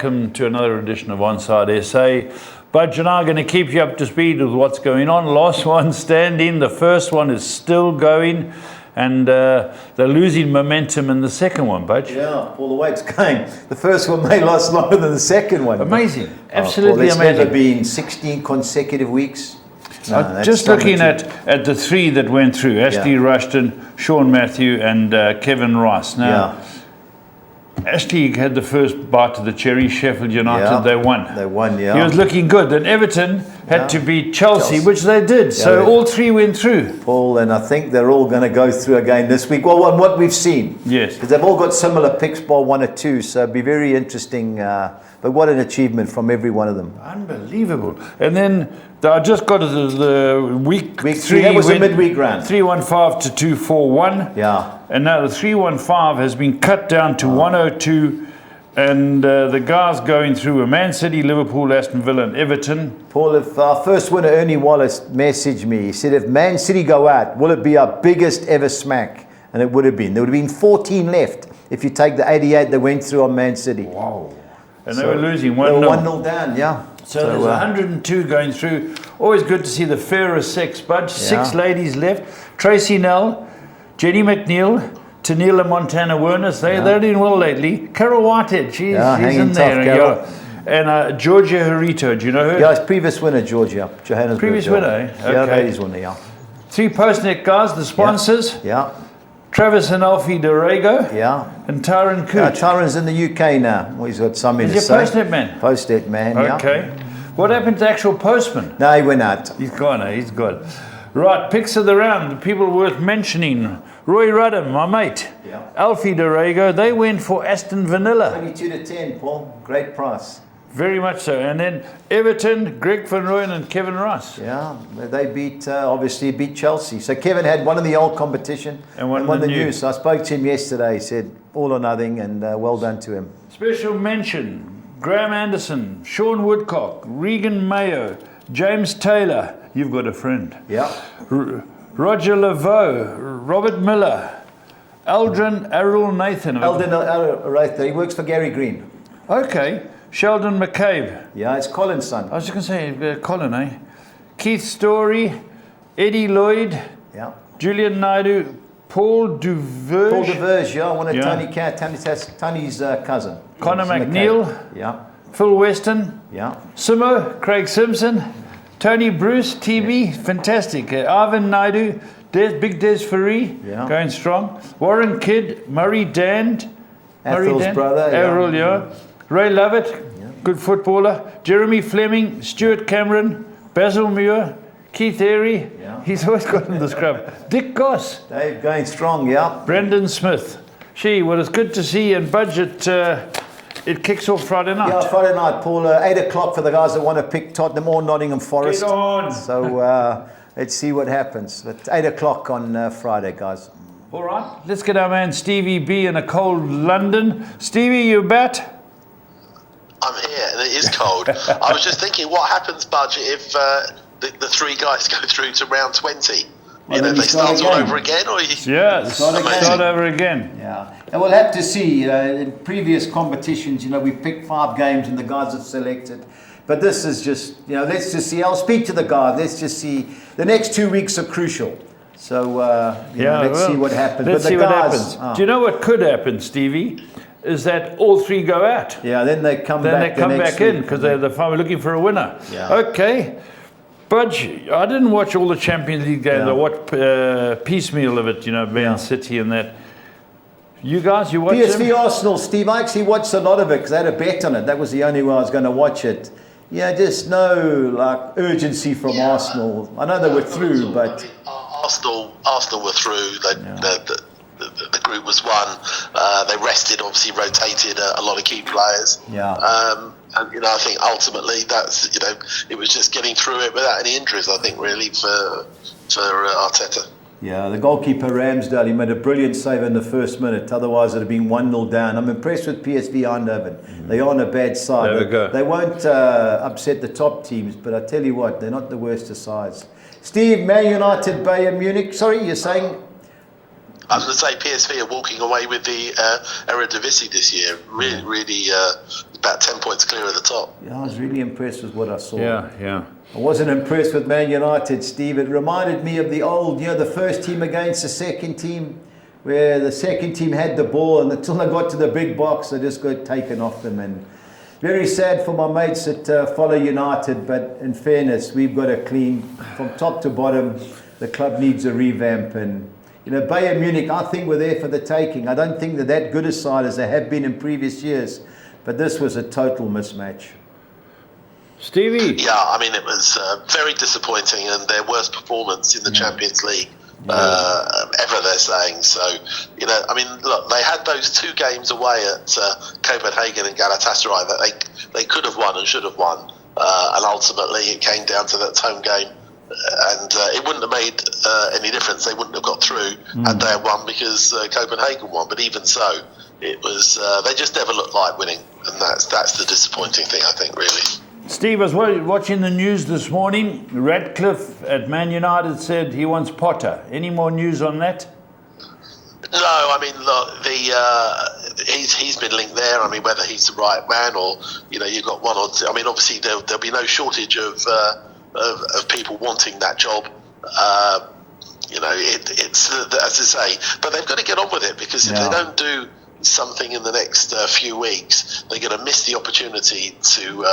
welcome to another edition of Onside SA. Budge and I are going to keep you up to speed with what's going on. Last one standing, the first one is still going, and they're losing momentum in the second one, Budge. Yeah, all the way it's going. The first one may last longer than the second one. Amazing, absolutely Paul, amazing. It's never been 16 consecutive weeks. No, just looking at the three that went through, Ashley Rushton, Sean Matthew, and Kevin Ross. Now, Ashley had the first bite of the cherry. Sheffield United, they won. They won, yeah. He was looking good. And Everton had to beat Chelsea, which they did. So all three went through. Paul, and I think they're all going to go through again this week. Well, what we've seen. Yes. Because they've all got similar picks, bar one or two. So it'd be very interesting. But what an achievement from every one of them. Unbelievable. And then I just got to the week three. That was a midweek round. 315 to 241. Yeah. And now the 315 has been cut down to 102. And the guys going through were Man City, Liverpool, Aston Villa, and Everton. Paul, if our first winner, Ernie Wallace, messaged me, he said, if Man City go out, will it be our biggest ever smack? And it would have been. There would have been 14 left if you take the 88 that went through on Man City. Wow. And they were losing 1-0. They were 1-0 down, yeah. So there's 102 going through. Always good to see the fairer sex, Budge. 6 ladies left. Tracy Nell, Jenny McNeil, Tanila Montana Werners. They're doing well lately. Carol Whitehead, she's in there. And Georgia Harito, do you know her? Yeah, it's previous winner, Georgia. Johannesburg. Previous winner, eh? Okay. Yeah, ladies winner, yeah. 3 Postnet guys, the sponsors. Yeah. Travis and Alfie Dorego. Yeah. And Tyron Coote. Yeah, Tyron's in the UK now. Well, he's got something to say. He's a Postnet man? Postnet man, yeah. Okay. What happened to actual postman? No, he went out. He's gone, eh? He's gone. Right, picks of the round, the people worth mentioning. Roy Ruddam, my mate. Yeah. Alfie Dorego, they went for Aston Vanilla. 22 to 10, Paul. Great price. Very much so. And then Everton, Greg Van Rooyen and Kevin Ross. Yeah, they obviously beat Chelsea. So Kevin had one in the old competition and one the new. So I spoke to him yesterday. He said all or nothing, and well done to him. Special mention, Graham Anderson, Sean Woodcock, Regan Mayo, James Taylor. You've got a friend. Yeah. Roger Laveau, Robert Miller, Aldrin Errol Nathan. He works for Gary Green. Okay. Sheldon McCabe. Yeah, it's Colin's son. I was just going to say, Colin, eh? Keith Story, Eddie Lloyd, Julian Naidu, Paul Duverge. Paul Duverge, yeah, one of Tony's cousin. Connor McNeil. Yeah. Phil Weston. Yeah. Simo, Craig Simpson, Tony Bruce, TB, fantastic. Ivan Naidu, Big Des Ferry, going strong. Warren Kidd, Murray Dand. Athel's brother. Errol, Ray Lovett, good footballer. Jeremy Fleming, Stuart Cameron, Basil Muir, Keith Airy. He's always got in the scrub. Dick Goss. They're going strong, yeah. Brendan Smith. Well, it's good to see, and Budget, it kicks off Friday night. Yeah, Friday night, Paul. 8 o'clock for the guys that want to pick Tottenham or Nottingham Forest. Get on. So let's see what happens. But 8 o'clock on Friday, guys. All right, let's get our man Stevie B in a cold London. Stevie, you bet? I'm here, and it is cold. I was just thinking, what happens, Budge, if the 3 guys go through to round 20? They start all over again, or start over again. Yeah, and we'll have to see. In previous competitions, we picked 5 games, and the guys have selected. But this is just, let's just see. I'll speak to the guys. Let's just see. The next 2 weeks are crucial. So let's see what happens. Let's see what happens. Do you know what could happen, Stevie? Is that all 3 go out. Yeah, then they come back. Then they come back in because they're looking for a winner. Yeah. Okay. Budge, I didn't watch all the Champions League games. I watched piecemeal of it, Man City and that. You guys, you watched PSV Arsenal, Steve. I actually watched a lot of it because I had a bet on it. That was the only way I was going to watch it. Yeah, just no urgency from Arsenal. I know they were through, but Arsenal were through. The group was won. They rested, obviously rotated a lot of key players. Yeah. And I think ultimately that's it was just getting through it without any injuries. I think really for Arteta. Yeah, the goalkeeper Ramsdale, he made a brilliant save in the first minute. Otherwise, it would have been 1-0 down. I'm impressed with PSV Eindhoven. They are on a bad side. They won't upset the top teams, but I tell you what, they're not the worst of sides. Steve, Man United, Bayern Munich. Sorry, you're saying? I'm going to say PSV are walking away with the Eredivisie this year. Really, about 10 points clear of the top. Yeah, I was really impressed with what I saw. Yeah. I wasn't impressed with Man United, Steve. It reminded me of the old, the first team against the second team, where the second team had the ball, and until they got to the big box, they just got taken off them. And very sad for my mates that follow United, but in fairness, we've got a clean, from top to bottom, the club needs a revamp. And, Bayern Munich, I think we're there for the taking. I don't think they're that good a side as they have been in previous years, but this was a total mismatch. Stevie? Yeah, I mean, it was very disappointing, and their worst performance in the Champions League ever, they're saying. So, I mean, look, they had those 2 games away at Copenhagen and Galatasaray that they could have won and should have won. And ultimately, it came down to that home game. And it wouldn't have made any difference. They wouldn't have got through had they had won, because Copenhagen won. But even so, it was they just never looked like winning. And that's the disappointing thing, I think, really. Steve, I was watching the news this morning. Radcliffe at Man United said he wants Potter. Any more news on that? No, I mean, look, he's been linked there. I mean, whether he's the right man or, you've got one or two. I mean, obviously, there'll be no shortage of people wanting that job. It's as I say, but they've got to get on with it, because if they don't do something in the next few weeks, they're going to miss the opportunity to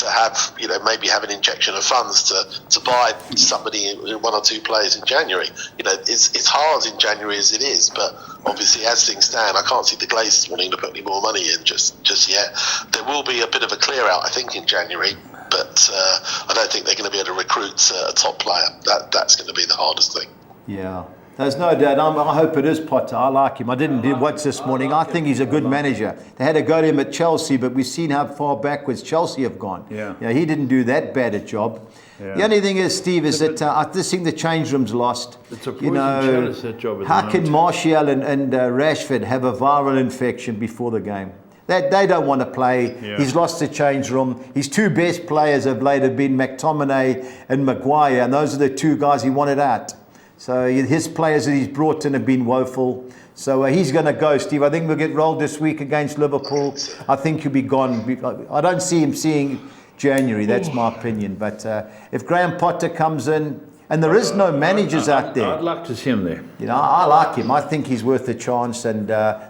have maybe have an injection of funds to buy somebody, 1 or 2 players in January. It's hard in January as it is, but obviously as things stand, I can't see the Glazers wanting to put any more money in just yet. There will be a bit of a clear out, I think, in January, but I don't think they're going to be able to recruit a top player. That's going to be the hardest thing. Yeah. There's no doubt. I hope it is Potter. I like him. I didn't watch this morning. I think he's a good manager. They had to go to him at Chelsea, but we've seen how far backwards Chelsea have gone. Yeah. He didn't do that bad a job. Yeah. The only thing is, Steve, is that I just think the change room's lost. It's a poison chalice, that job at the how can moment. Martial and Rashford have a viral infection before the game? They don't want to play. Yeah. He's lost the change room. His 2 best players of late have been McTominay and Maguire, and those are the 2 guys he wanted out. So his players that he's brought in have been woeful. So he's going to go, Steve. I think we'll get rolled this week against Liverpool. I think he'll be gone. I don't see him seeing January. That's my opinion. But if Graham Potter comes in, and there is no managers out there. I'd like to see him there. I like him. I think he's worth a chance. And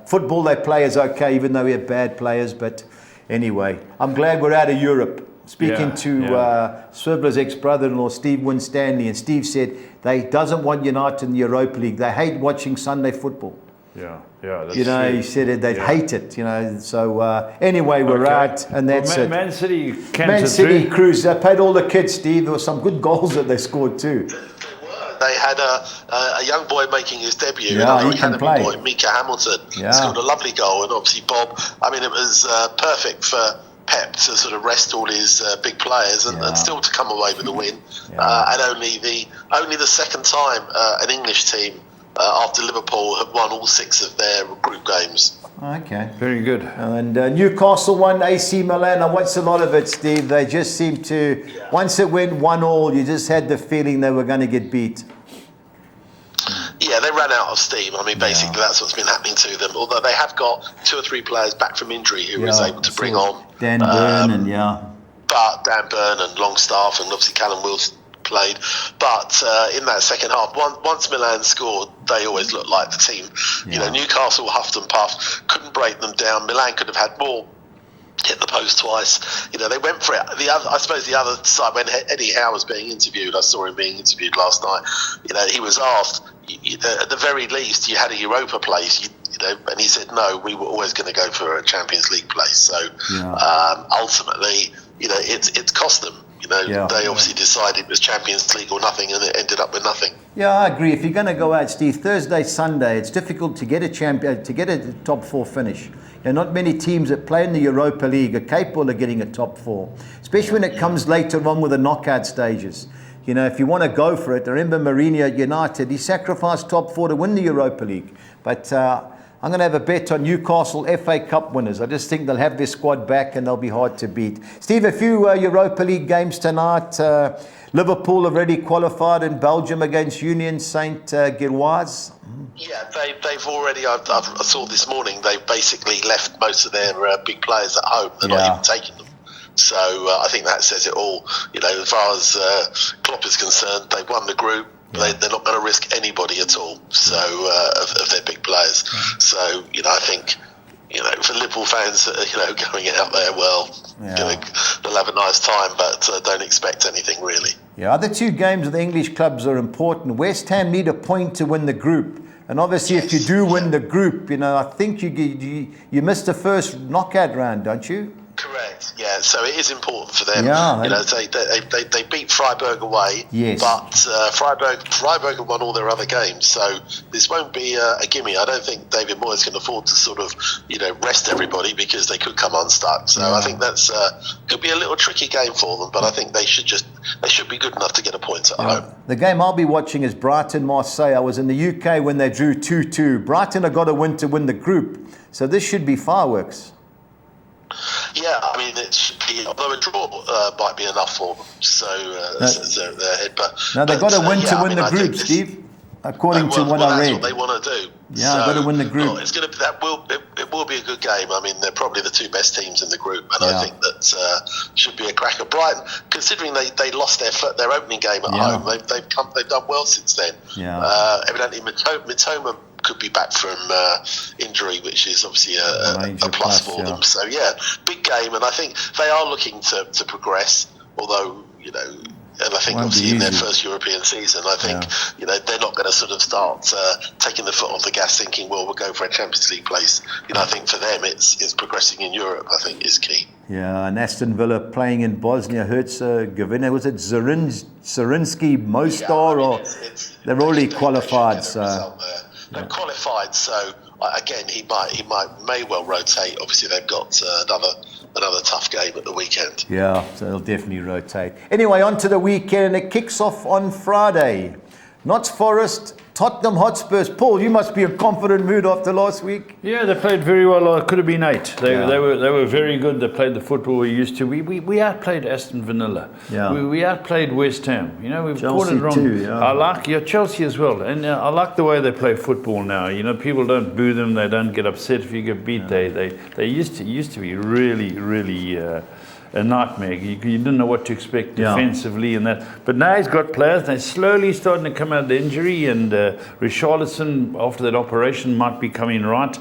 football they play is okay, even though we have bad players. But anyway, I'm glad we're out of Europe. Speaking to Swiveler's ex-brother-in-law, Steve Winstanley, and Steve said they doesn't want United in the Europa League. They hate watching Sunday football. Yeah. That's he said they'd hate it. So anyway, we're out, and that's it. Man City, Man City cruise. They paid all the kids, Steve. There were some good goals that they scored too. They had a young boy making his debut, another academy boy, Mika Hamilton, scored a lovely goal, and obviously Bob. I mean, it was perfect for Pep to sort of rest all his big players and still to come away with a win. And only the second time an English team after Liverpool have won all 6 of their group games. Okay. Very good. And Newcastle won AC Milan. I watched a lot of it, Steve. They just seemed to, once it went 1-1, you just had the feeling they were going to get beat. Yeah, they ran out of steam. I mean, basically, that's what's been happening to them. Although they have got 2 or 3 players back from injury who was able to bring on. Dan Burn But Dan Burn and Longstaff, and obviously Callum Wilson played. But in that second half, once Milan scored, they always looked like the team. Newcastle huffed and puffed, couldn't break them down. Milan could have had more. Hit the post twice. They went for it. I suppose the other side, when Eddie Howe was being interviewed, I saw him being interviewed last night. He was asked, at the very least, you had a Europa place. And he said, no, we were always going to go for a Champions League place. So ultimately, it's cost them. They obviously decided it was Champions League or nothing, and it ended up with nothing. Yeah, I agree. If you're going to go out, Steve, Thursday, Sunday, it's difficult to get a top 4 finish. Not many teams that play in the Europa League are capable of getting a top 4, especially when it comes later on with the knockout stages. If you want to go for it, I remember Mourinho at United, he sacrificed top 4 to win the Europa League. But I'm going to have a bet on Newcastle FA Cup winners. I just think they'll have their squad back and they'll be hard to beat. Steve, a few Europa League games tonight. Liverpool already qualified in Belgium against Union Saint-Gilloise. Yeah, they've already, I saw this morning, they've basically left most of their big players at home. They're not even taking them. So I think that says it all. You know, as far as Klopp is concerned, they've won the group. They're not going to risk anybody at all. So of their big players. So I think for Liverpool fans, going out there, they'll have a nice time, but don't expect anything really. Yeah, other two games of the English clubs are important. West Ham need a point to win the group. And obviously, if you do win the group, I think you missed the first knockout round, don't you? Correct. Yeah. So it is important for them. Yeah. They beat Freiburg away. Yes. But Freiburg have won all their other games, so this won't be a gimme. I don't think David Moyes can afford to sort of rest everybody because they could come unstuck. So I think that's could be a little tricky game for them. But I think they should be good enough to get a point at home. The game I'll be watching is Brighton-Marseille. I was in the UK when they drew 2-2. Brighton have got to win the group, so this should be fireworks. Yeah, I mean, it should be, although a draw might be enough for them. So they're ahead, but now they've got to win the group, Steve. According to what I read, that's what they want to do. Yeah, got to win the group. It's going to be it will be a good game. I mean, they're probably the two best teams in the group, and I think that should be a cracker. Brighton, considering they lost their opening game at home, they've done well since then. Yeah. Evidently, Mitoma could be back from injury, which is obviously a plus for them. So big game, and I think they are looking to progress. Although and I think obviously in their first European season, I think they're not going to sort of start taking the foot off the gas, thinking, well, we'll go for a Champions League place. I think for them, it's progressing in Europe. I think is key. Yeah, and Aston Villa playing in Bosnia Herzegovina. Was it Zrinski Mostar, or they're already qualified? So. They're qualified, so again, he may well rotate. Obviously, they've got another tough game at the weekend. Yeah, so they'll definitely rotate. Anyway, on to the weekend, and it kicks off on Friday. Notts Forest, Tottenham Hotspurs. Paul, you must be in a confident mood after last week. Yeah, they played very well. It could have been 8. They were very good. They played the football we used to. We outplayed Aston Villa. Yeah. We outplayed West Ham. We've caught it wrong. Too, yeah. I like Chelsea as well, and I like the way they play football now. People don't boo them. They don't get upset if you get beat. They used to be really a nightmare. You didn't know what to expect defensively and that. But now he's got players. They're slowly starting to come out of the injury, and Richarlison, after that operation, might be coming right.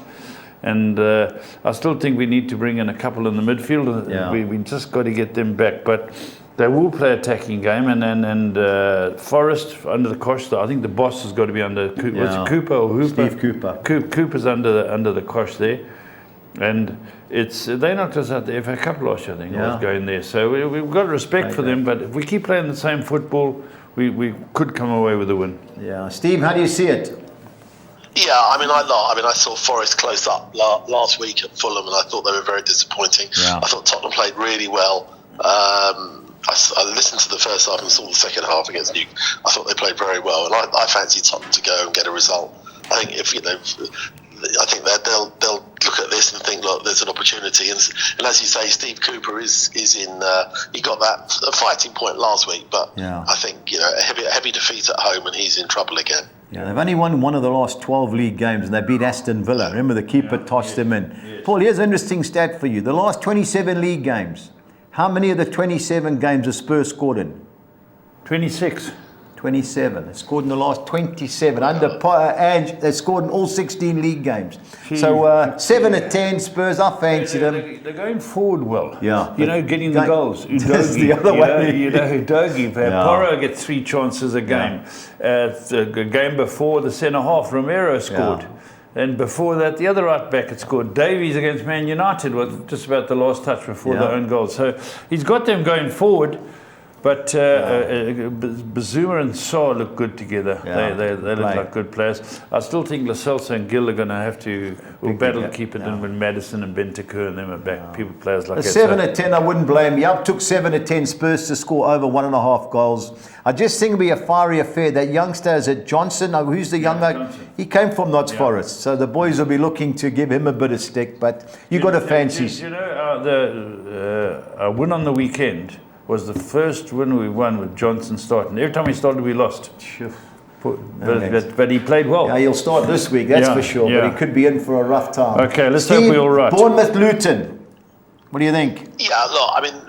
And I still think we need to bring in a couple in the midfield. Yeah. We just got to get them back. But they will play attacking game, and Forest under the cosh. I think the boss has got to be under what's it, Cooper or Hooper? Steve Cooper. Cooper's under the cosh there. And they knocked us out the FA Cup last year, I think. I was going there. So we've got respect for them, but if we keep playing the same football, we could come away with a win. Yeah. Steve, how do you see it? Yeah, I saw Forest close up last week at Fulham, and I thought they were very disappointing. Yeah. I thought Tottenham played really well. I listened to the first half and saw the second half against Newcastle. I thought they played very well, and I fancy Tottenham to go and get a result. I think I think that they'll look at this and think, look, there's an opportunity. And as you say, Steve Cooper is in. He got that fighting point last week, but I think a heavy defeat at home, and he's in trouble again. Yeah, they've only won one of the last 12 league games, and they beat Aston Villa. Remember, the keeper tossed them in. Yes. Paul, here's an interesting stat for you. The last 27 league games, how many of the 27 games have Spurs scored in? 26. 27. They scored in the last 27. Under Ange, they scored in all 16 league games. So 7 of 10 Spurs, I fancy them. They're going forward well. Yeah. Getting the goals. That's the other way. Udogie. Porro gets 3 chances a game. The game before, the centre-half, Romero scored. And before that, the other right back had scored. Davies against Man United was just about the last touch before their own goal. So he's got them going forward. But Bazuma and Saw look good together. Yeah, They look like good players. I still think Lo Celso and Gill are going to have to battle to keep it in when Madison and Bentancur and them are back. People, players like that. 7 or 10, I wouldn't blame you. I took 7 or 10 Spurs to score over 1.5 goals. I just think it'll be a fiery affair. That youngster, is it Johnson? Who's the young guy? He came from Notts Forest, so the boys will be looking to give him a bit of stick. But you got to fancy. You know, our win on the weekend was the first win we won with Johnson starting. Every time he started, we lost. But he played well. Yeah, he'll start this week, that's for sure. But he could be in for a rough time. Okay, let's hope we're all right. Bournemouth Luton. What do you think? Yeah, look, I mean,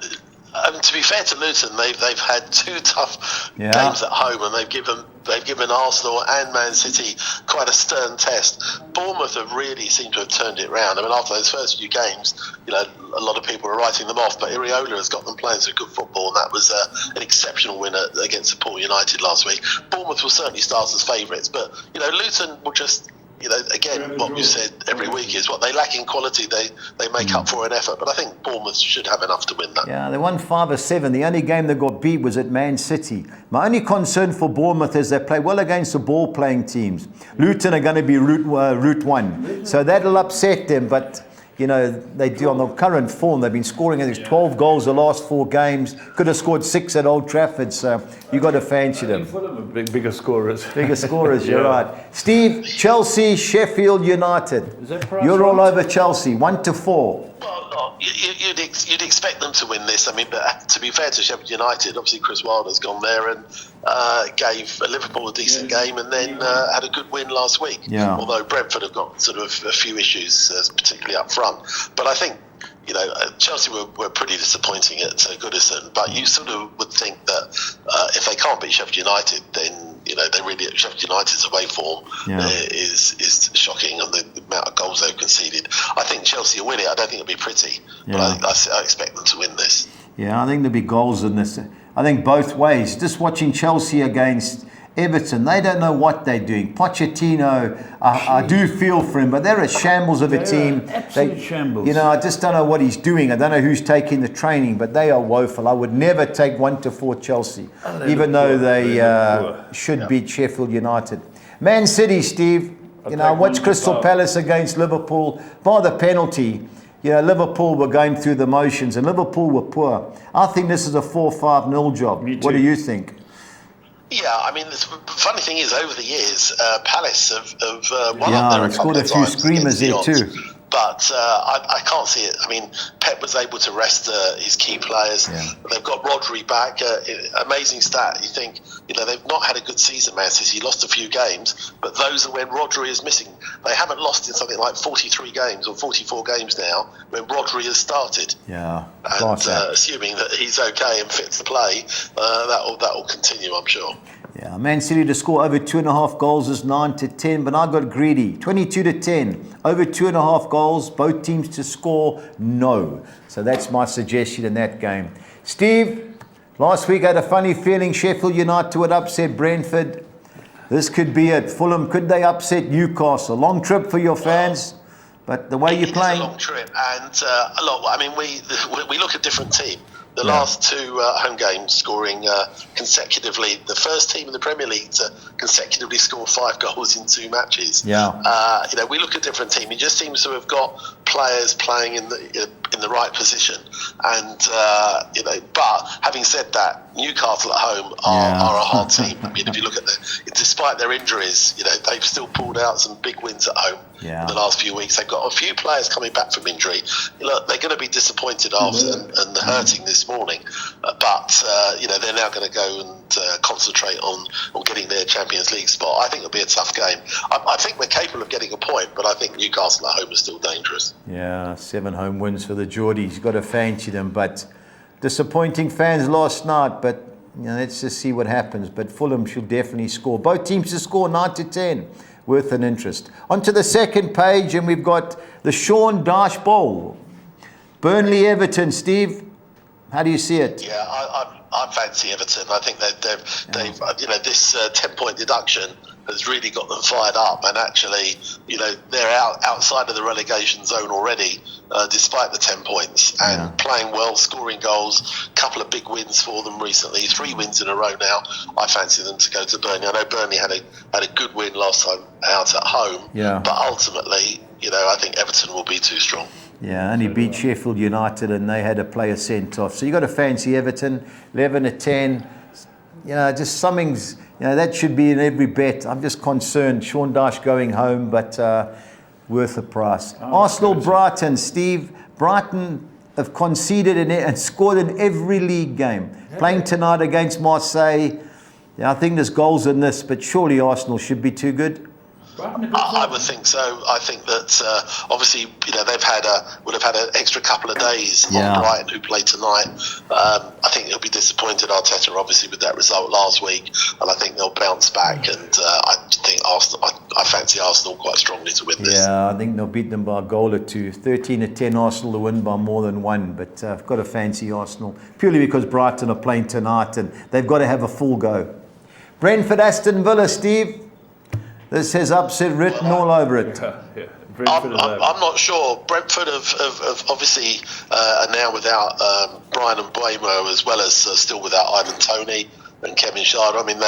to be fair to Luton, they've had 2 tough games at home, and they've given Arsenal and Man City quite a stern test. Bournemouth have really seemed to have turned it round. I mean, after those first few games, you know, a lot of people were writing them off, but Iriola has got them playing some good football, and that was an exceptional win against Port United last week. Bournemouth will certainly start as favourites, but you know, Luton will just. You know, again, what we've said every week is what they lack in quality, they make up for in effort. But I think Bournemouth should have enough to win that. Yeah, they won 5 or 7. The only game they got beat was at Man City. My only concern for Bournemouth is they play well against the ball-playing teams. Luton are going to be route 1. So that'll upset them, but... You know, they do on the current form. They've been scoring, I think, 12 goals the last 4 games. Could have scored 6 at Old Trafford. So you got to fancy them. Bigger scorers. Bigger scorers, you're right. Steve, Chelsea, Sheffield United. You're all over Chelsea, 1-4. Well, you'd expect them to win this. I mean, but to be fair to Sheffield United, obviously Chris Wilder's gone there and gave Liverpool a decent game, and then had a good win last week. Yeah. Although Brentford have got sort of a few issues, particularly up front. But I think, you know, Chelsea were pretty disappointing at Goodison. But you sort of would think that if they can't beat Sheffield United, then you know, Sheffield United's away form is shocking, and the amount of goals they've conceded. I think Chelsea will win it. I don't think it'll be pretty, but I expect them to win this. Yeah, I think there'll be goals in this. I think both ways. Just watching Chelsea against Everton, they don't know what they're doing. Pochettino, I do feel for him, but they're a shambles of a team. Absolute shambles. You know, I just don't know what he's doing. I don't know who's taking the training, but they are woeful. I would never take 1-4 Chelsea, even though they should beat Sheffield United. Man City, Steve. You know, I watched Crystal Palace against Liverpool. By the penalty, you know, Liverpool were going through the motions, and Liverpool were poor. I think this is a 4-5-0 job. What do you think? Yeah, I mean, the funny thing is, over the years, Palace have won up there a couple scored a few screamers there too. But I can't see it. I mean, Pep was able to rest his key players. Yeah. They've got Rodri back. Amazing stat. You think, you know, they've not had a good season, Man City. Lost a few games, but those are when Rodri is missing. They haven't lost in something like 43 games or 44 games now when Rodri has started. Yeah. And assuming that he's okay and fit to play, that will continue, I'm sure. Yeah, Man City to score over 2.5 goals is 9-10, but I got greedy. 22-10, over 2.5 goals. Both teams to score, no. So that's my suggestion in that game. Steve, last week I had a funny feeling Sheffield United would upset Brentford. This could be it. Fulham, could they upset Newcastle? Long trip for your fans, but the way you're playing. It's a long trip, and a lot. I mean, we look at different teams. The last 2 home games scoring consecutively. The first team in the Premier League to consecutively score 5 goals in 2 matches. Yeah. You know, we look at different teams. It just seems to have got players playing in the right position. And you know, but having said that, Newcastle at home are a hard team. I mean, if you look at despite their injuries, you know, they've still pulled out some big wins at home. In the last few weeks, they've got a few players coming back from injury. Look, they're going to be disappointed after and hurting this morning, but you know, they're now going to go and concentrate on getting their Champions League spot. I think it'll be a tough game. I think we're capable of getting a point, but I think Newcastle at home is still dangerous. Yeah, 7 home wins for the Geordies. You've got to fancy them, but disappointing fans last night. But you know, let's just see what happens. But Fulham should definitely score. Both teams to score 9-10. Worth an interest. On to the second page, and we've got the Sean Dyche Bowl. Burnley Everton, Steve. How do you see it? Yeah, I fancy Everton. I think they've this 10-point deduction has really got them fired up, and actually, they're outside of the relegation zone already, despite the 10 points, and playing well, scoring goals. Couple of big wins for them recently, 3 wins in a row now. I fancy them to go to Burnley. I know Burnley had a good win last time out at home, but ultimately, I think Everton will be too strong. Yeah, only beat Sheffield United, and they had a player sent off. So you got to fancy Everton, 11-10. Just something's. That should be in every bet. I'm just concerned. Sean Dyche going home, but worth the price. Arsenal, Brighton. Steve, Brighton have conceded and scored in every league game. Playing tonight against Marseille. I think there's goals in this, but surely Arsenal should be too good. I would think so. I think that obviously would have had an extra couple of days on Brighton, who play tonight. I think he'll be disappointed, Arteta, obviously, with that result last week, and I think they'll bounce back. And I think Arsenal. I fancy Arsenal quite strongly to win this. Yeah, I think they'll beat them by a goal or two. 13-10 Arsenal to win by more than one, but I've got to fancy Arsenal purely because Brighton are playing tonight and they've got to have a full go. Brentford, Aston Villa, Steve. This has upset written all over it. I'm not sure. Brentford have obviously are now without Brian and Mbeumo, as well as still without Ivan Toney and Kevin Schade. I mean,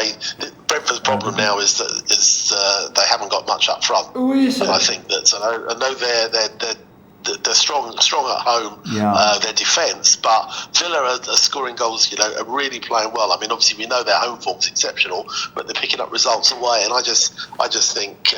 Brentford's problem now is that they haven't got much up front. And I think that I know they're strong at home, their defence, but Villa are scoring goals, are really playing well. I mean, obviously we know their home form's exceptional, but they're picking up results away, and I just think,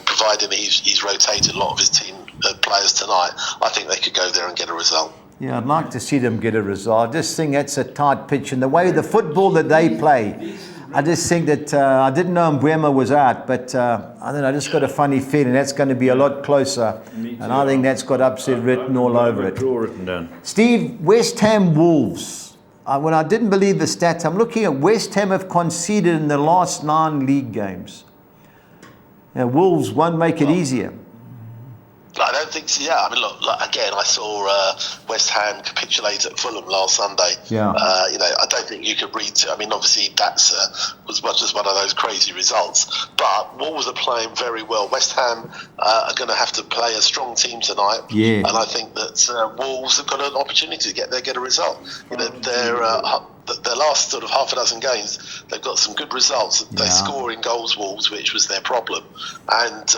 providing he's rotated a lot of his team players tonight, I think they could go there and get a result. Yeah, I'd like to see them get a result. I just think that's a tight pitch, and the way the football that they play, I just think that I didn't know Mbeumo was out, but I don't know, I just got a funny feeling that's going to be a lot closer. And I think that's got upset written all over it. Draw written down. Steve, West Ham Wolves. When I didn't believe the stats, I'm looking at West Ham have conceded in the last 9 league games. Wolves won't make it easier. I don't think so. Yeah, I mean, look, again, I saw West Ham capitulate at Fulham last Sunday. I don't think you could read. I mean, obviously that's was just one of those crazy results. But Wolves are playing very well. West Ham are going to have to play a strong team tonight. And I think that Wolves have got an opportunity to get a result. Their last sort of half a dozen games, they've got some good results. They score in goals, Wolves, which was their problem, and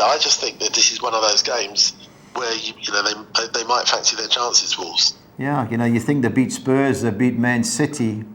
I just think that this is one of those games where they might fancy their chances, Wolves. Yeah, you think they beat Spurs, they beat Man City.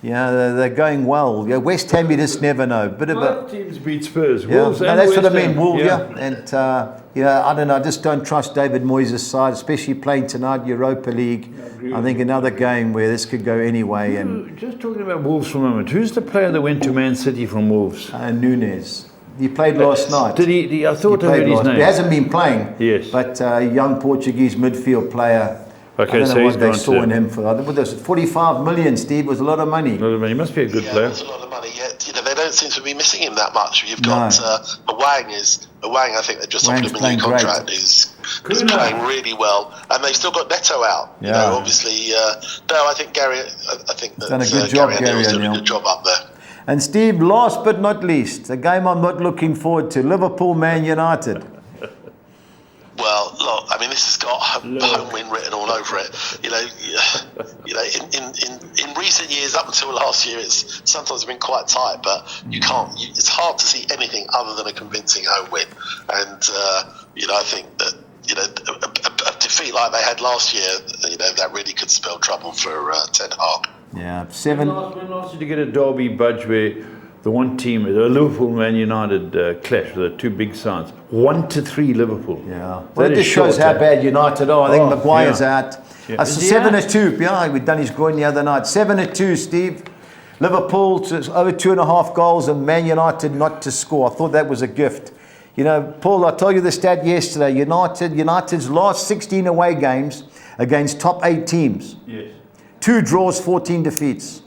They're going well. West Ham, you just never know. Both teams beat Spurs. Wolves and that's West what I mean. Ham. Wolves, and I don't know. I just don't trust David Moyes' side, especially playing tonight Europa League. I think another game where this could go anyway. And just talking about Wolves for a moment, who's the player that went to Man City from Wolves? Nunes. He played last night. Did he? I thought I heard his name. He hasn't been playing. Yes. But a young Portuguese midfield player. Okay, I don't so know he's what they gone saw in him for. I think it was 45 million, Steve, was a lot of money. He must be a good player. That's a lot of money. They don't seem to be missing him that much. You've got Awang, I think they just offered him a new contract. He's playing really well, and they've still got Neto out. Obviously. I think Gary. I think that done a good job, Gary doing a good job up there. And Steve, last but not least, a game I'm not looking forward to: Liverpool, Man United. Well, look, I mean, this has got home win written all over it. In recent years, up until last year, it's sometimes been quite tight, but it's hard to see anything other than a convincing home win. And I think that a defeat like they had last year, that really could spell trouble for Ten Hag. Yeah, When last did you get a derby budge where the one team, the Liverpool Man United clash, the two big sides, 1-3 Liverpool. Yeah, well, it just shows how bad United are. I think Maguire's out. 7-2. Yeah, we've done his groin the other night. 7-2, Steve. Liverpool to over 2.5 goals, and Man United not to score. I thought that was a gift. Paul, I told you the stat yesterday. United's last 16 away games against top 8 teams. Yes. 2 draws, 14 defeats.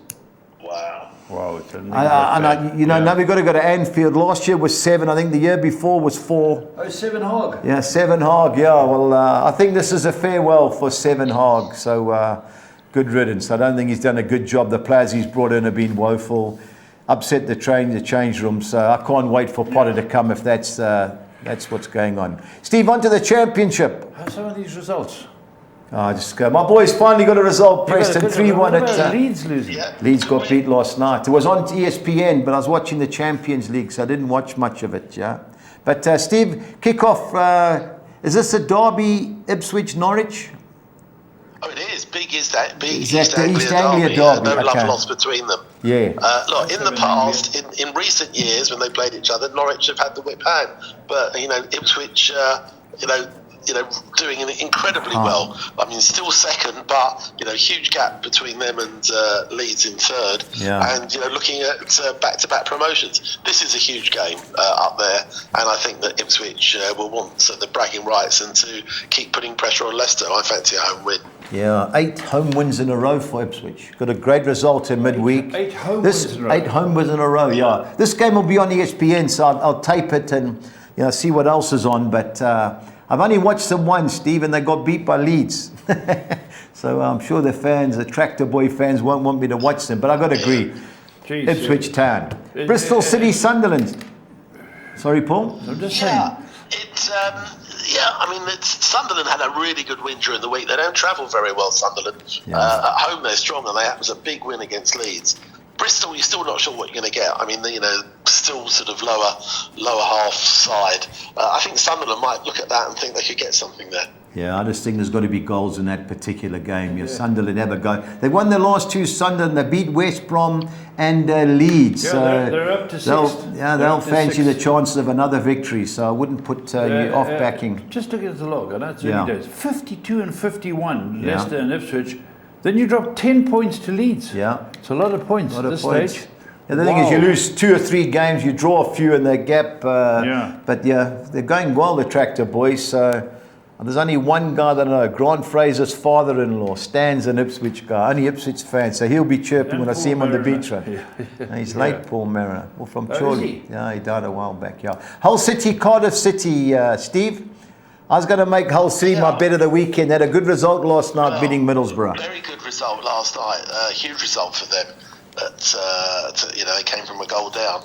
Wow, it's now we've got to go to Anfield. Last year was 7. I think the year before was 4. Oh, 7 Hag. Yeah, 7 Hag. Yeah, well, I think this is a farewell for 7 Hag. So good riddance. I don't think he's done a good job. The players he's brought in have been woeful, upset the change room. So I can't wait for Potter to come if that's what's going on. Steve, on to the championship. How are some of these results? My boys finally got a result. Preston 3-1 at Leeds losing. Yeah. Leeds got beat last night. It was on ESPN, but I was watching the Champions League, so I didn't watch much of it. Yeah, but Steve, kick off. Is this a derby, Ipswich Norwich? Oh, it is. Big East Anglia East Anglia derby. derby. No love Okay. lost between them. Yeah. Look, in the past, in recent years, when they played each other, Norwich have had the whip hand, but Ipswich, doing incredibly well. I mean, still second, but huge gap between them and Leeds in third. Yeah. And looking at back-to-back promotions, this is a huge game up there, and I think that Ipswich will want the bragging rights and to keep putting pressure on Leicester. I fancy a home win. Yeah, 8 home wins in a row for Ipswich. Got a great result in midweek. 8 home wins in a row. 8 home wins in a row, yeah. This game will be on ESPN, so I'll tape it and see what else is on. But I've only watched them once, Steve, and they got beat by Leeds. So I'm sure the fans, the Tractor Boy fans, won't want me to watch them. But I've got to agree, Jeez, Ipswich Town. Bristol City, Sunderland. Sorry, Paul? I'm just saying. Sunderland had a really good win during the week. They don't travel very well, Sunderland. Yeah. At home, they're strong, and that was a big win against Leeds. Bristol, you're still not sure what you're going to get. I mean, still sort of lower half side. I think Sunderland might look at that and think they could get something there. Yeah, I just think there's got to be goals in that particular game. Yeah. Sunderland have a go. They won their last 2, Sunderland. They beat West Brom and Leeds. Yeah, so they're up to 6. They'll fancy the chances of another victory. So I wouldn't put you off backing. Just look at the log. I know it's early days. 52 and 51, Leicester and Ipswich. Then you drop 10 points to Leeds. Yeah. It's a lot of points at this stage. Yeah, the thing is, you lose 2 or 3 games, you draw a few in the gap. But they're going well, the Tractor Boys. So there's only one guy that I know, Grant Fraser's father-in-law, Stan's an Ipswich guy, only Ipswich fan. So he'll be chirping when I see him on the beach. He's late, Paul Mariner. Well, from Chorley. Yeah, he died a while back. Yeah. Hull City, Cardiff City, Steve. I was going to make Hull City my bet of the weekend. They had a good result last night, beating Middlesbrough. Very good result last night. Huge result for them. They came from a goal down.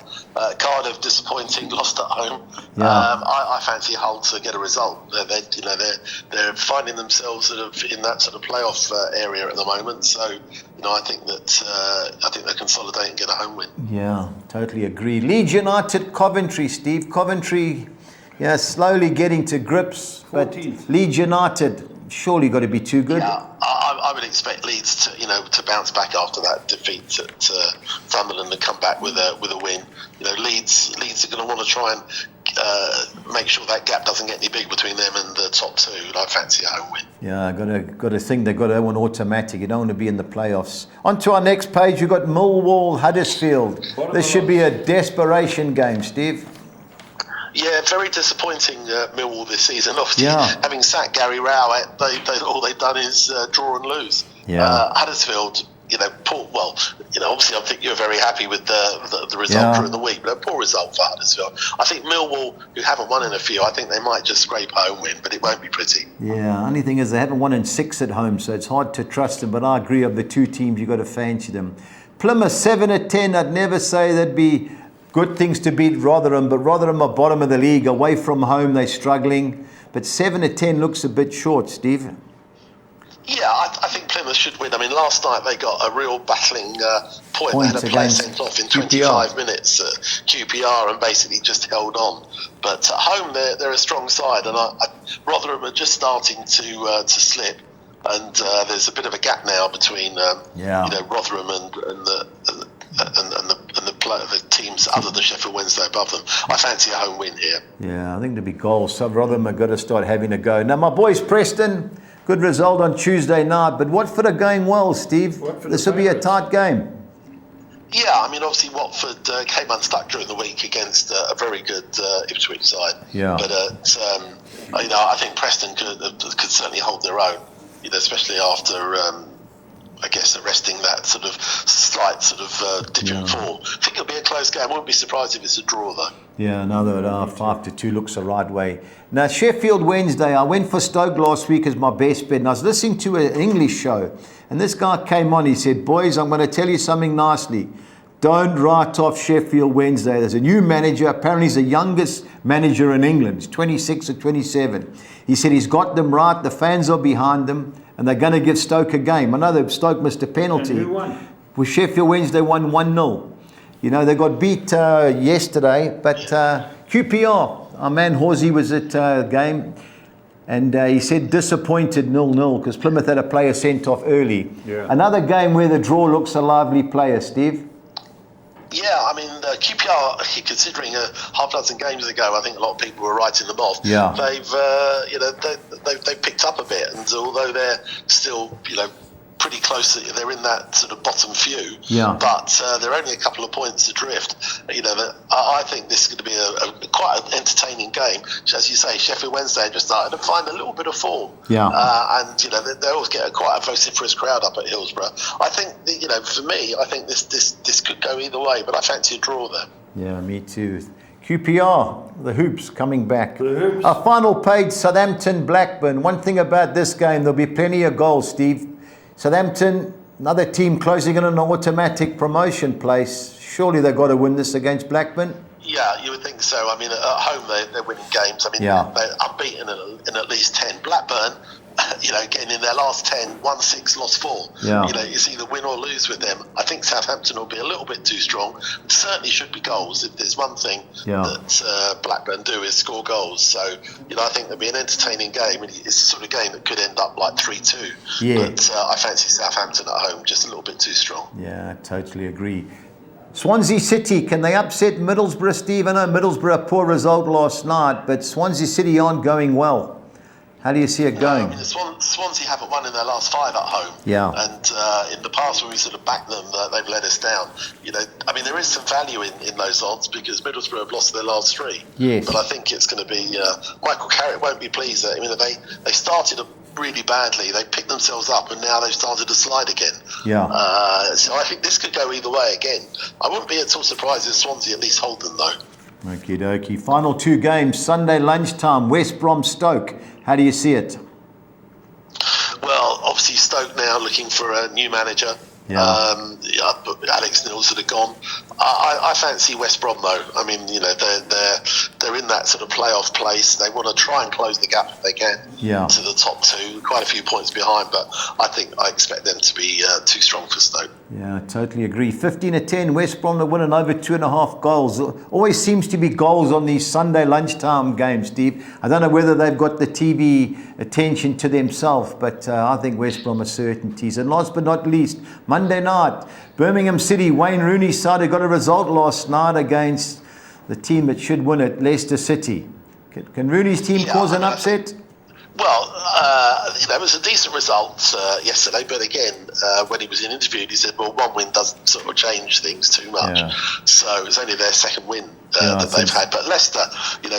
Cardiff disappointing, lost at home. Yeah. I fancy Hull to get a result. They're finding themselves sort of in that sort of playoff area at the moment. So I think they'll consolidate and get a home win. Yeah, totally agree. Leeds United, Coventry, Steve. Coventry. Yeah, slowly getting to grips, 14th. But Leeds United surely got to be too good. Yeah, I would expect Leeds to bounce back after that defeat at Sunderland and come back with a win. Leeds are going to want to try and make sure that gap doesn't get any big between them and the top 2. And I fancy a home win. Yeah, got to think they've got to one automatic. You don't want to be in the playoffs. On to our next page, we've got Millwall Huddersfield. This should be a desperation game, Steve. Yeah, very disappointing Millwall this season. Obviously, having sacked Gary Rowett, all they've done is draw and lose. Yeah. Huddersfield, obviously I think you're very happy with the result during the week, but a poor result for Huddersfield. I think Millwall, who haven't won in a few, I think they might just scrape a home win, but it won't be pretty. Yeah, only thing is they haven't won in 6 at home, so it's hard to trust them, but I agree, of the 2 teams, you've got to fancy them. Plymouth 7 at 10, I'd never say that'd be good things to beat Rotherham, but Rotherham are bottom of the league. Away from home, they're struggling. But 7 at 10 looks a bit short, Steve. Yeah, I think Plymouth should win. I mean, last night they got a real battling point. They had a player sent off in 25 minutes at QPR and basically just held on. But at home, they're a strong side, and Rotherham are just starting to slip. And there's a bit of a gap now between Rotherham and the teams other than Sheffield Wednesday above them. I fancy a home win here. Yeah, I think there'll be goals. So Rotherham have got to start having a go. Now, my boys, Preston, good result on Tuesday night. But Watford are going well, Steve. This will be a tight game. Yeah, I mean, obviously Watford came unstuck during the week against a very good Ipswich side. Yeah. But I think Preston could certainly hold their own. Especially after I guess, arresting that sort of slight sort of dip in form. I think it'll be a close game. I wouldn't be surprised if it's a draw, though. Yeah, another 5-2 looks the right way. Now, Sheffield Wednesday, I went for Stoke last week as my best bet, and I was listening to an English show, and this guy came on, he said, boys, I'm going to tell you something nicely. Don't write off Sheffield Wednesday. There's a new manager. Apparently he's the youngest manager in England. He's 26 or 27. He said he's got them right. The fans are behind them, and they're going to give Stoke a game. I know that Stoke missed a penalty. And who won? Well, Sheffield Wednesday won 1-0. You know, they got beat yesterday, but QPR, our man Horsey was at the game, and he said disappointed 0-0 because Plymouth had a player sent off early. Yeah. Another game where the draw looks a lively player, Steve. Yeah, I mean, QPR, considering half a dozen games ago, I think a lot of people were writing them off. Yeah. They've picked up a bit, and although they're still, pretty close, they're in that sort of bottom few. Yeah. But they're only a couple of points adrift. I think this is going to be a quite an entertaining game. As you say, Sheffield Wednesday just started to find a little bit of form. Yeah. And they always get quite a vociferous crowd up at Hillsborough. I think for me, I think this could go either way, but I fancy a draw there. Yeah, me too. QPR, the Hoops coming back. The Hoops. Our final page, Southampton, Blackburn. One thing about this game, there'll be plenty of goals, Steve. Southampton, another team closing in an automatic promotion place. Surely they've got to win this against Blackburn. Yeah, you would think so. I mean, at home they're winning games. I mean, they're unbeaten in at least 10. Blackburn, getting in their last 10, won 6, lost 4. Yeah. It's either win or lose with them. I think Southampton will be a little bit too strong. Certainly should be goals. If there's one thing that Blackburn do is score goals. So, I think there'll be an entertaining game. It's the sort of game that could end up like 3-2. Yeah. But I fancy Southampton at home just a little bit too strong. Yeah, I totally agree. Swansea City, can they upset Middlesbrough, Steve? I know Middlesbrough, a poor result last night, but Swansea City aren't going well. How do you see it going? I mean, Swansea haven't won in their last 5 at home. Yeah. And in the past, when we sort of backed them, they've let us down. I mean, there is some value in those odds because Middlesbrough have lost their last 3. Yes. But I think it's going to be Michael Carrick won't be pleased. I mean, they started really badly. They picked themselves up, and now they've started to slide again. Yeah. So I think this could go either way again. I wouldn't be at all surprised if Swansea at least hold them though. Okie dokie. Final 2 games, Sunday lunchtime, West Brom Stoke. How do you see it? Well, obviously Stoke now looking for a new manager. Yeah. Alex Neil's sort of gone. I fancy West Brom though. I mean, they're in that sort of playoff place. They want to try and close the gap if they can to the top 2. Quite a few points behind, but I expect them to be too strong for Stoke. Yeah, I totally agree. 15-10, West Brom to win and over 2.5 goals. Always seems to be goals on these Sunday lunchtime games, Steve. I don't know whether they've got the TV attention to themselves, but I think West Brom are certainties. And last but not least, Monday night, Birmingham City, Wayne Rooney's side got a result last night against the team that should win it, Leicester City. Can Rooney's team cause an upset? Well, it was a decent result yesterday, but again, when he was interviewed, he said, well, one win doesn't sort of change things too much. Yeah. So it's only their second win that they've had. But Leicester,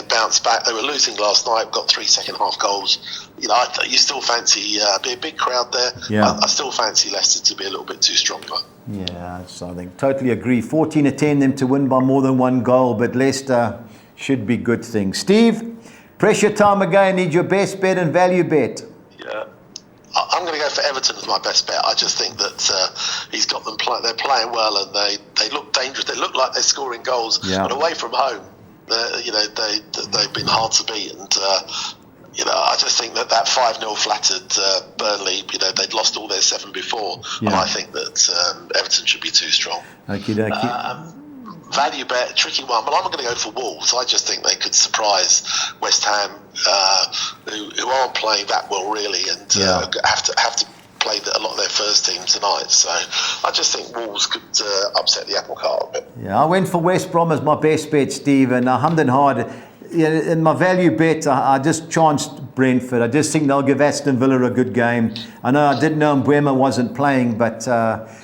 bounced back. They were losing last night, got 3 second-half goals. You still fancy be a big crowd there. Yeah. I still fancy Leicester to be a little bit too strong. Yeah, so I think totally agree. 14-10 them to win by more than 1 goal, but Leicester should be good things. Steve, pressure time again. Need your best bet and value bet. Yeah, I'm going to go for Everton as my best bet. I just think that he's got them. They're playing well, and they look dangerous. They look like they're scoring goals. Yeah. And away from home, they've been hard to beat. And I just think that 5-0 flattered Burnley. They'd lost all their 7 before, and I think that Everton should be too strong. Okie dokie. Value bet, tricky one, but I'm going to go for Wolves. I just think they could surprise West Ham, who aren't playing that well really, and have to play a lot of their first team tonight. So I just think Wolves could upset the apple cart a bit. Yeah, I went for West Brom as my best bet, Steve, and I hummed and hard. In my value bet, I just chanced Brentford. I just think they'll give Aston Villa a good game. I know I didn't know Mbeumo wasn't playing, but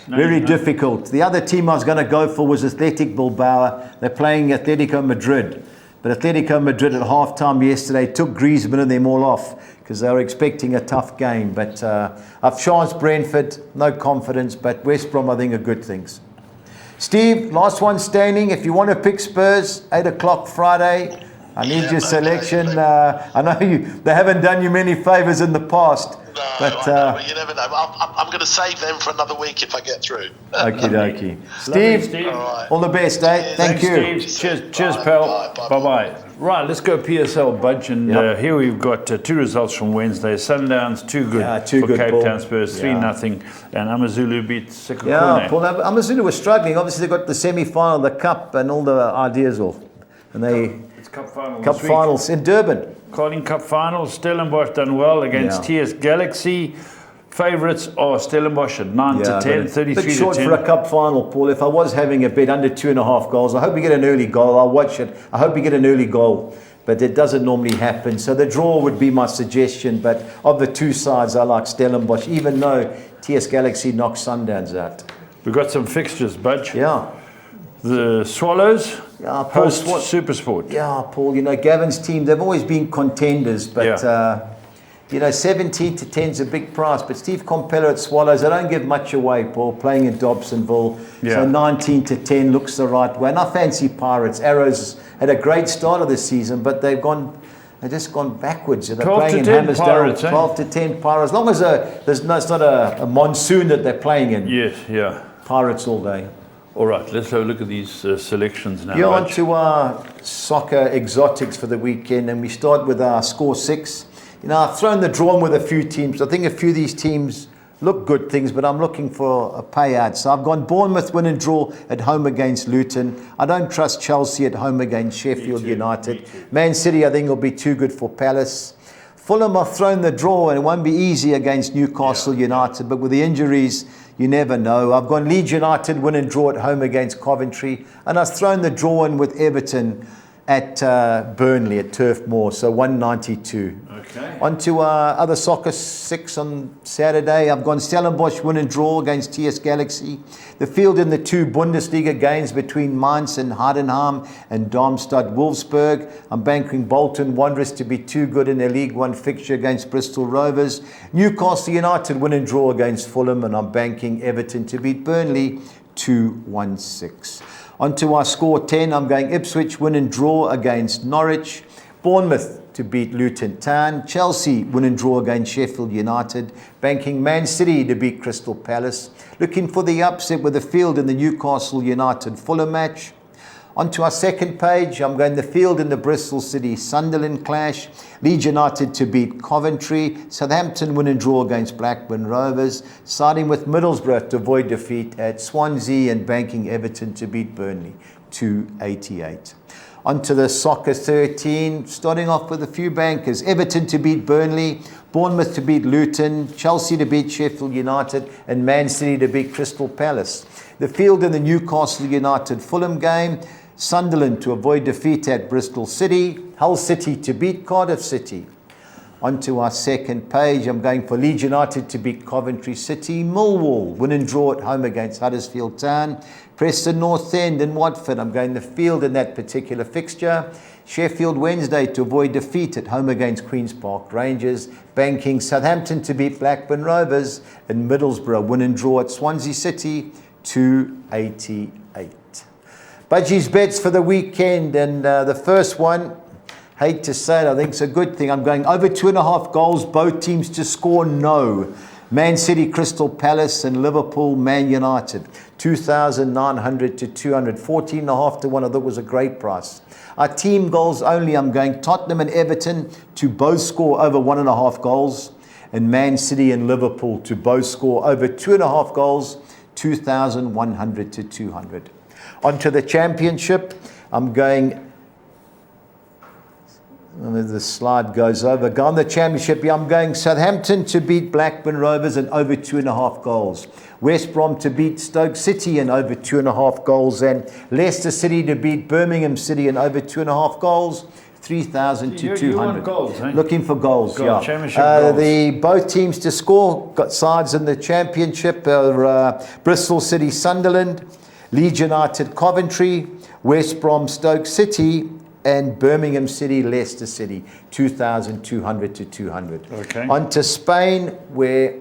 very difficult. The other team I was going to go for was Athletic Bilbao. They're playing Atletico Madrid. But Atletico Madrid at half-time yesterday took Griezmann and them all off. because they were expecting a tough game. But I've chanced Brentford, no confidence, but West Brom I think are good things. Steve, last one standing. If you want to pick Spurs, 8 o'clock Friday, I need your selection. I know they haven't done you many favours in the past. No, but you never know. I'm going to save them for another week if I get through. Okie dokie. Steve, all the best, eh? Thank you. Steve. Cheers, pal. Bye-bye. Right, let's go PSL, Budge. And here we've got 2 results from Wednesday. Sundowns, 2 good for Cape Town Spurs, 3-0. And Amazulu beat Sekhukhune. Yeah, Paul, Amazulu was struggling. Obviously, they got the semi-final, the cup, and all the ideas off. And it's cup final Cup finals in Durban. Carling Cup finals. Stellenbosch done well against TS Galaxy. Favourites are Stellenbosch at 9-10, 33-10. Bit short for a cup final, Paul. If I was having a bet under 2.5 goals, I hope we get an early goal. I'll watch it. I hope we get an early goal, but it doesn't normally happen. So the draw would be my suggestion. But of the 2 sides, I like Stellenbosch, even though TS Galaxy knocked Sundowns out. We've got some fixtures, Budge. Yeah. The Swallows host Supersport. Yeah, Paul, Gavin's team, they've always been contenders, but, 17-10 is a big price. But Steve Compeller at Swallows, they don't give much away, Paul, playing in Dobsonville. Yeah. So 19-10 looks the right way. And I fancy Pirates. Arrows had a great start of the season, but they've just gone backwards. They're playing in Hammersdale. 12-10 Pirates. As long as it's not a monsoon that they're playing in. Yes, yeah. Pirates all day. All right, let's have a look at these selections now. We're on to our soccer exotics for the weekend, and we start with our score 6. I've thrown the draw in with a few teams. I think a few of these teams look good things, but I'm looking for a payout. So I've gone Bournemouth win and draw at home against Luton. I don't trust Chelsea at home against Sheffield United. Man City, I think, will be too good for Palace. Fulham, I've thrown the draw, and it won't be easy against Newcastle United, but with the injuries, you never know. I've gone Leeds United win and draw at home against Coventry, and I've thrown the draw in with Everton at Burnley at Turf Moor, so 192. Okay. On to other soccer 6 on Saturday. I've gone Stellenbosch win and draw against TS Galaxy. The field in the 2 Bundesliga games between Mainz and Heidenheim and Darmstadt-Wolfsburg. I'm banking Bolton Wanderers to be too good in their League One fixture against Bristol Rovers. Newcastle United win and draw against Fulham, and I'm banking Everton to beat Burnley 2-1-6. On to our score 10, I'm going Ipswich win and draw against Norwich. Bournemouth to beat Luton Town. Chelsea win and draw against Sheffield United. Banking Man City to beat Crystal Palace. Looking for the upset with the field in the Newcastle United Fulham match. On to our second page, I'm going the field in the Bristol City Sunderland clash. Leeds United to beat Coventry. Southampton win and draw against Blackburn Rovers. Siding with Middlesbrough to avoid defeat at Swansea, and banking Everton to beat Burnley 288. On to the soccer 13, starting off with a few bankers. Everton to beat Burnley. Bournemouth to beat Luton. Chelsea to beat Sheffield United. And Man City to beat Crystal Palace. The field in the Newcastle United Fulham game. Sunderland to avoid defeat at Bristol City. Hull City to beat Cardiff City. On to our second page, I'm going for Leeds United to beat Coventry City. Millwall win and draw at home against Huddersfield Town. Preston North End and Watford, I'm going the field in that particular fixture. Sheffield Wednesday to avoid defeat at home against Queen's Park Rangers. Banking Southampton to beat Blackburn Rovers. And Middlesbrough win and draw at Swansea City 288. Budgie's bets for the weekend, and the first one, hate to say it, I think it's a good thing. I'm going over 2.5 goals, both teams to score no. Man City, Crystal Palace, and Liverpool, Man United. 2,900 to 200. 14.5 to 1, I thought was a great price. Our team goals only, I'm going Tottenham and Everton to both score over 1.5 goals. And Man City and Liverpool to both score over 2.5 goals. 2,100 to 200. Onto the championship, I'm going, the slide goes over, go on the championship, I'm going Southampton to beat Blackburn Rovers and over 2.5 goals. West Brom to beat Stoke City and over 2.5 goals. And Leicester City to beat Birmingham City and over 2.5 goals. 3,000 to 200. You want goals, eh? Looking for goals, yeah. Championship goals. The both teams to score, got sides in the championship, Bristol City Sunderland, Leeds United Coventry, West Brom Stoke City, and Birmingham City, Leicester City, 2,200 to 200. Okay. On to Spain, where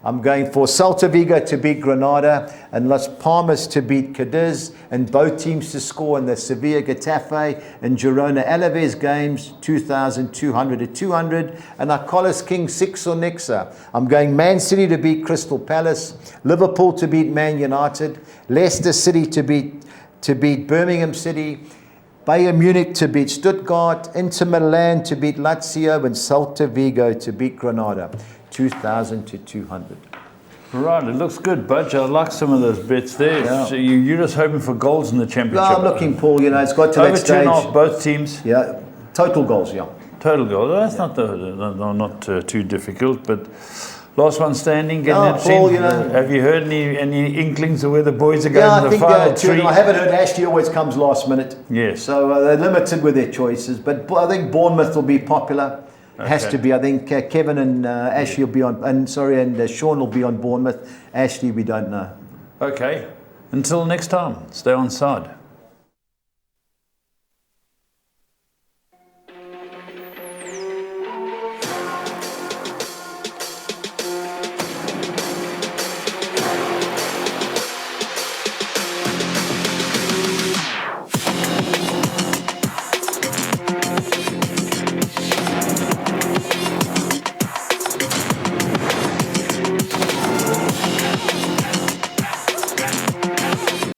I'm going for Celta Vigo to beat Granada and Las Palmas to beat Cadiz, and both teams to score in the Sevilla Getafe and Girona Alaves games, 2,200 to 200. And Acolis King 6 or Nixa. I'm going Man City to beat Crystal Palace, Liverpool to beat Man United, Leicester City to beat Birmingham City, Bayern Munich to beat Stuttgart, Inter Milan to beat Lazio, and Celta Vigo to beat Granada, 2,000 to 200. Right, it looks good, Budge. I like some of those bets there. Yeah. So you're just hoping for goals in the championship. No, I'm looking, Paul, it's got to over that stage. 2.5 both teams. Yeah, total goals, yeah. Total goals. That's not too difficult, but last one standing, getting Oh, it Paul, seen. Have you heard any inklings of where the boys are going Yeah, in I the think final two. three? I haven't heard Ashley always comes last minute. Yes. So they're limited with their choices. But I think Bournemouth will be popular. It has Okay. to be. I think Kevin and Ashley will be on, and Sean will be on Bournemouth. Ashley, we don't know. Okay. Until next time, stay on side.